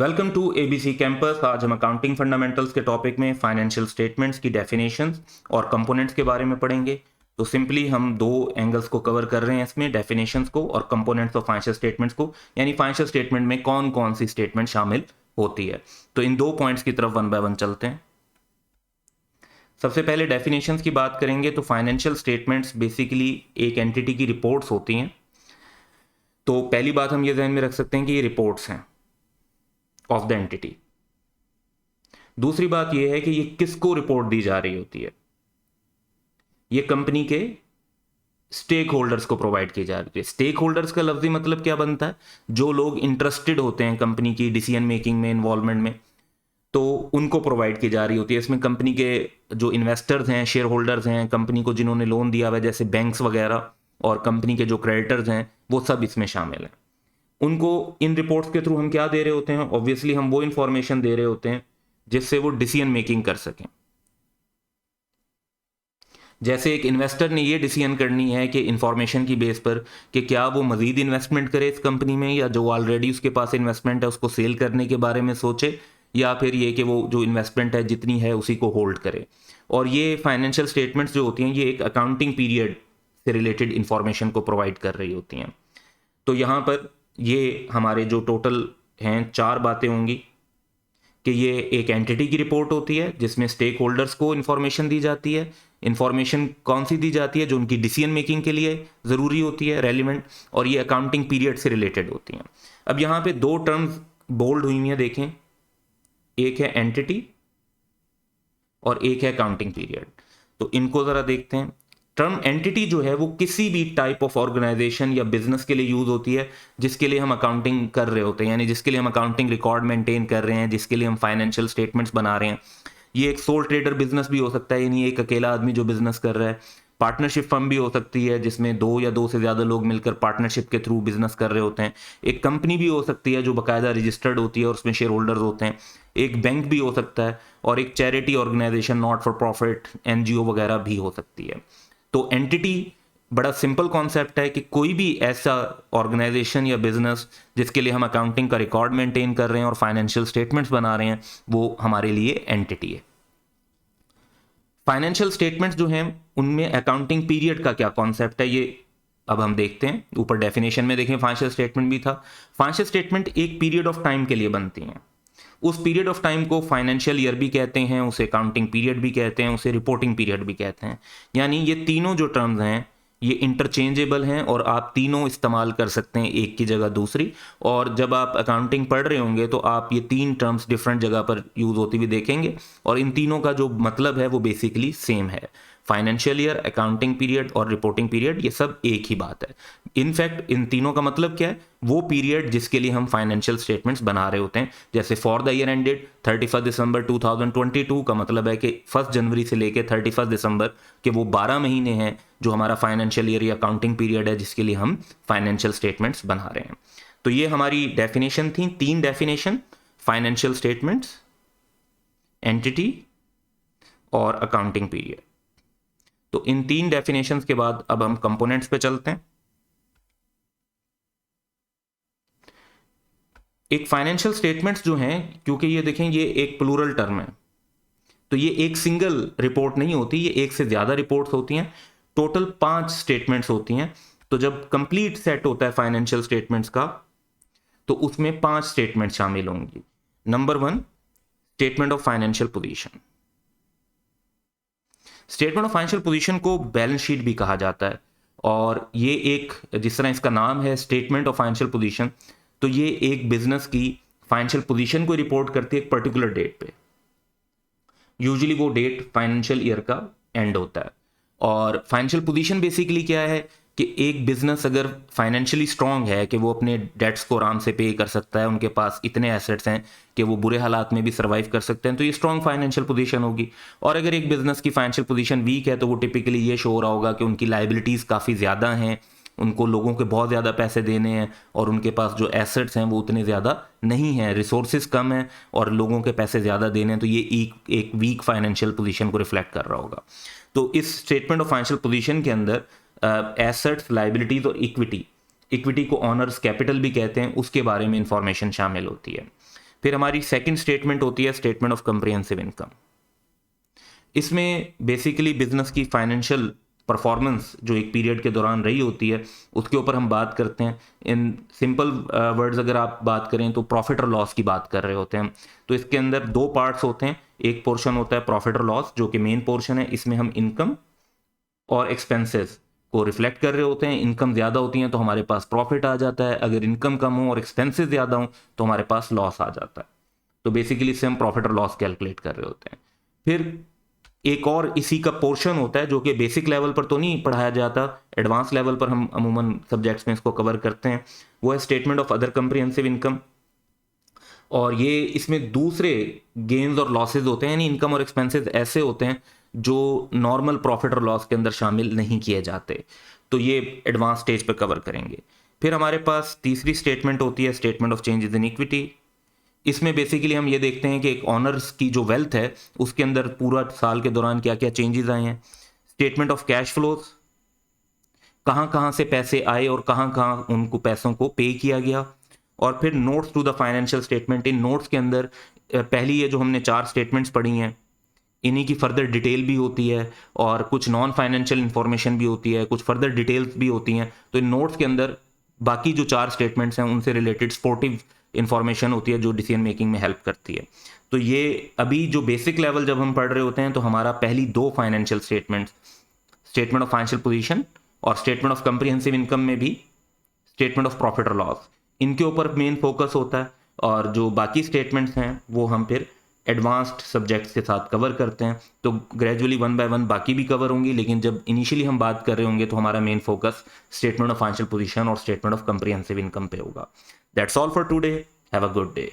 Welcome to ABC campus. आज हम accounting fundamentals के टॉपिक में फाइनेंशियल स्टेटमेंट्स की डेफिनेशंस और कंपोनेंट्स के बारे में पढ़ेंगे। तो सिंपली हम दो एंगल्स को कवर कर रहे हैं इसमें, डेफिनेशंस को और कंपोनेंट्स ऑफ फाइनेंशियल स्टेटमेंट्स को, यानी फाइनेंशियल स्टेटमेंट में कौन कौन सी स्टेटमेंट शामिल होती है। तो इन दो पॉइंट्स की तरफ वन बाय वन चलते हैं। सबसे पहले डेफिनेशंस की बात करेंगे तो फाइनेंशियल स्टेटमेंट्स बेसिकली एक एंटिटी की रिपोर्ट्स होती हैं। तो पहली बात हम ये ध्यान में रख सकते हैं कि ये रिपोर्ट्स हैं ऑफ द एंटिटी। दूसरी बात यह है कि ये किसको रिपोर्ट दी जा रही होती है। ये कंपनी के स्टेक होल्डर्स को प्रोवाइड की जा रही है। स्टेक होल्डर्स का लफ्जी मतलब क्या बनता है? जो लोग इंटरेस्टेड होते हैं कंपनी की डिसीजन मेकिंग में, इन्वॉल्वमेंट में, तो उनको प्रोवाइड की जा रही होती है। इसमें कंपनी के जो इन्वेस्टर्स हैं, शेयर होल्डर्स हैं, कंपनी को जिन्होंने लोन दिया हुआ है जैसे बैंक्स वगैरह, और कंपनी के जो क्रेडिटर्स हैं, वो सब इसमें शामिल हैं। उनको इन रिपोर्ट्स के थ्रू हम क्या दे रहे होते हैं? ऑब्वियसली हम वो इंफॉर्मेशन दे रहे होते हैं जिससे वो डिसीजन मेकिंग कर सकें। जैसे एक इन्वेस्टर ने ये डिसीजन करनी है कि इंफॉर्मेशन की बेस पर कि क्या वो मजीद इन्वेस्टमेंट करे इस कंपनी में, या जो ऑलरेडी उसके पास इन्वेस्टमेंट है उसको सेल करने के बारे में सोचे, या फिर ये कि वो जो इन्वेस्टमेंट है जितनी है उसी को होल्ड करे। और ये फाइनेंशियल स्टेटमेंट्स जो होती हैं ये एक अकाउंटिंग पीरियड से रिलेटेड इंफॉर्मेशन को प्रोवाइड कर रही होती हैं। तो यहाँ पर ये हमारे जो टोटल हैं चार बातें होंगी कि ये एक एंटिटी की रिपोर्ट होती है जिसमें स्टेक होल्डर्स को इन्फॉर्मेशन दी जाती है। इन्फॉर्मेशन कौन सी दी जाती है? जो उनकी डिसीजन मेकिंग के लिए ज़रूरी होती है, रेलिवेंट, और ये अकाउंटिंग पीरियड से रिलेटेड होती हैं। अब यहाँ पे दो टर्म्स बोल्ड हुई हैं, देखें, एक है एंटिटी और एक है अकाउंटिंग पीरियड। तो इनको ज़रा देखते हैं। टर्म एंटिटी जो है वो किसी भी टाइप ऑफ ऑर्गेनाइजेशन या बिजनेस के लिए यूज होती है जिसके लिए हम अकाउंटिंग कर रहे होते हैं, यानी जिसके लिए हम अकाउंटिंग रिकॉर्ड मेंटेन कर रहे हैं, जिसके लिए हम फाइनेंशियल स्टेटमेंट्स बना रहे हैं। ये एक सोल ट्रेडर बिजनेस भी हो सकता है, यानी एक अकेला आदमी जो बिजनेस कर रहा है। पार्टनरशिप फर्म भी हो सकती है जिसमें दो या दो से ज़्यादा लोग मिलकर पार्टनरशिप के थ्रू बिजनेस कर रहे होते हैं। एक कंपनी भी हो सकती है जो बाकायदा रजिस्टर्ड होती है और उसमें शेयर होल्डर्स होते हैं। एक बैंक भी हो सकता है, और एक charity organisation, not for profit, NGO वगैरह भी हो सकती है। तो एंटिटी बड़ा सिंपल कॉन्सेप्ट है कि कोई भी ऐसा ऑर्गेनाइजेशन या बिजनेस जिसके लिए हम अकाउंटिंग का रिकॉर्ड मेंटेन कर रहे हैं और फाइनेंशियल स्टेटमेंट्स बना रहे हैं, वो हमारे लिए एंटिटी है। फाइनेंशियल स्टेटमेंट्स जो हैं उनमें अकाउंटिंग पीरियड का क्या कॉन्सेप्ट है, ये अब हम देखते हैं। ऊपर डेफिनेशन में देखें, फाइनेंशियल स्टेटमेंट भी था। फाइनेंशियल स्टेटमेंट एक पीरियड ऑफ टाइम के लिए बनती हैं। उस पीरियड ऑफ टाइम को फाइनेंशियल ईयर भी कहते हैं, उसे अकाउंटिंग पीरियड भी कहते हैं, उसे रिपोर्टिंग पीरियड भी कहते हैं। यानी ये तीनों जो टर्म्स हैं ये इंटरचेंजेबल हैं और आप तीनों इस्तेमाल कर सकते हैं एक की जगह दूसरी। और जब आप अकाउंटिंग पढ़ रहे होंगे तो आप ये तीन टर्म्स डिफरेंट जगह पर यूज़ होती हुई देखेंगे, और इन तीनों का जो मतलब है वो बेसिकली सेम है। फाइनेंशियल ईयर, अकाउंटिंग पीरियड और रिपोर्टिंग पीरियड, ये सब एक ही बात है। इनफैक्ट इन तीनों का मतलब क्या है? वो पीरियड जिसके लिए हम फाइनेंशियल स्टेटमेंट्स बना रहे होते हैं। जैसे फॉर द ईयर एंडेड 31 दिसंबर 2022 का मतलब है कि 1 जनवरी से लेकर 31 दिसंबर के वो 12 महीने हैं जो हमारा फाइनेंशियल ईयर या अकाउंटिंग पीरियड है जिसके लिए हम फाइनेंशियल स्टेटमेंट्स बना रहे हैं। तो ये हमारी डेफिनेशन थी, तीन डेफिनेशन: फाइनेंशियल स्टेटमेंट्स, एंटिटी और अकाउंटिंग पीरियड। तो इन तीन डेफिनेशंस के बाद अब हम कंपोनेंट्स पे चलते हैं। एक फाइनेंशियल स्टेटमेंट्स जो हैं, क्योंकि ये देखें ये एक प्लूरल टर्म है, तो ये एक सिंगल रिपोर्ट नहीं होती, ये एक से ज़्यादा रिपोर्ट्स होती हैं। टोटल 5 स्टेटमेंट्स होती हैं। तो जब कंप्लीट सेट होता है फाइनेंशियल स्टेटमेंट्स का तो उसमें 5 स्टेटमेंट शामिल होंगी। Number 1, statement of financial position. Statement of financial position को बैलेंस शीट भी कहा जाता है, और ये एक, जिस तरह इसका नाम है स्टेटमेंट ऑफ फाइनेंशियल पोजीशन, तो ये एक बिजनेस की फाइनेंशियल पोजीशन को रिपोर्ट करती है एक पर्टिकुलर डेट पे। यूजुअली वो डेट फाइनेंशियल ईयर का एंड होता है। और फाइनेंशियल पोजीशन बेसिकली क्या है कि एक बिजनेस अगर फाइनेंशियली स्ट्रांग है कि वो अपने डेट्स को आराम से पे कर सकता है, उनके पास इतने एसेट्स हैं कि वो बुरे हालात में भी सर्वाइव कर सकते हैं, तो ये स्ट्रांग फाइनेंशियल पोजीशन होगी। और अगर एक बिजनेस की फाइनेंशियल पोजीशन वीक है तो वो टिपिकली ये शो हो रहा होगा कि उनकी लाइबिलिटीज़ काफ़ी ज़्यादा हैं, उनको लोगों के बहुत ज़्यादा पैसे देने हैं, और उनके पास जो एसेट्स हैं वो उतने ज़्यादा नहीं हैं, रिसोर्सेज कम हैं और लोगों के पैसे ज़्यादा देने हैं। तो ये एक वीक फाइनेंशियल पोजीशन को रिफ्लेक्ट कर रहा होगा। तो इस स्टेटमेंट ऑफ फाइनेंशियल पोजीशन के अंदर एसेट्स, लाइबिलिटीज और इक्विटी को ऑनर्स कैपिटल भी कहते हैं, उसके बारे में इंफॉर्मेशन शामिल होती है। फिर हमारी सेकंड स्टेटमेंट होती है स्टेटमेंट ऑफ कम्प्रिहेंसिव इनकम। इसमें बेसिकली बिजनेस की फाइनेंशियल परफॉर्मेंस जो एक पीरियड के दौरान रही होती है उसके ऊपर हम बात करते हैं। इन सिंपल वर्ड्स अगर आप बात करें तो प्रॉफिट और लॉस की बात कर रहे होते हैं। तो इसके अंदर दो पार्ट्स होते हैं, एक पोर्शन होता है प्रॉफिट और लॉस जो कि मेन पोर्शन है, इसमें हम इनकम और एक्सपेंसेस को रिफ्लेक्ट कर रहे होते हैं। इनकम ज़्यादा होती है तो हमारे पास प्रॉफिट आ जाता है, अगर इनकम कम हो और एक्सपेंसेस ज़्यादा हो तो हमारे पास लॉस आ जाता है। तो बेसिकली इससे हम प्रॉफिट और लॉस कैलकुलेट कर रहे होते हैं। फिर एक और इसी का पोर्शन होता है जो कि बेसिक लेवल पर तो नहीं पढ़ाया जाता, एडवांस लेवल पर हम अमूमन सब्जेक्ट्स में इसको कवर करते हैं, वो है statement of other comprehensive income. और ये इसमें दूसरे गेन्स और लॉसेज होते हैं, यानी इनकम और एक्सपेंसेस ऐसे होते हैं जो नॉर्मल प्रॉफिट और लॉस के अंदर शामिल नहीं किए जाते। तो ये एडवांस स्टेज पर कवर करेंगे। फिर हमारे पास तीसरी स्टेटमेंट होती है statement of changes in equity. इसमें बेसिकली हम ये देखते हैं कि एक ऑनर्स की जो वेल्थ है उसके अंदर पूरा साल के दौरान क्या क्या चेंजेस आए हैं। स्टेटमेंट ऑफ कैश फ्लोज, कहाँ कहाँ से पैसे आए और कहाँ कहाँ उनको पैसों को पे किया गया। और फिर notes to the financial statement. इन नोट्स के अंदर पहली ये जो हमने 4 स्टेटमेंट्स पढ़ी हैं इन्हीं की फर्दर डिटेल भी होती है और कुछ नॉन फाइनेंशियल इंफॉर्मेशन भी होती है, कुछ फर्दर डिटेल्स भी होती हैं। तो इन नोट्स के अंदर बाकी जो 4 स्टेटमेंट्स हैं उनसे रिलेटेड स्पोर्टिव इंफॉर्मेशन होती है जो डिसीजन मेकिंग में हेल्प करती है। तो ये अभी जो बेसिक लेवल जब हम पढ़ रहे होते हैं तो हमारा पहली 2 financial statements, statement of financial position और स्टेटमेंट ऑफ कम्प्रिहेंसिव इनकम में भी स्टेटमेंट ऑफ प्रॉफिट और लॉस, इनके ऊपर मेन फोकस होता है। और जो बाकी स्टेटमेंट्स हैं वो हम फिर एडवांस्ड सब्जेक्ट्स के साथ कवर करते हैं। तो ग्रेजुअली 1 बाय 1 बाकी भी कवर होंगी, लेकिन जब इनिशियली हम बात कर रहे होंगे तो हमारा main focus statement of financial position और स्टेटमेंट ऑफ कम्प्रिहेंसिव इनकम पे होगा। That's all for today, have a good day.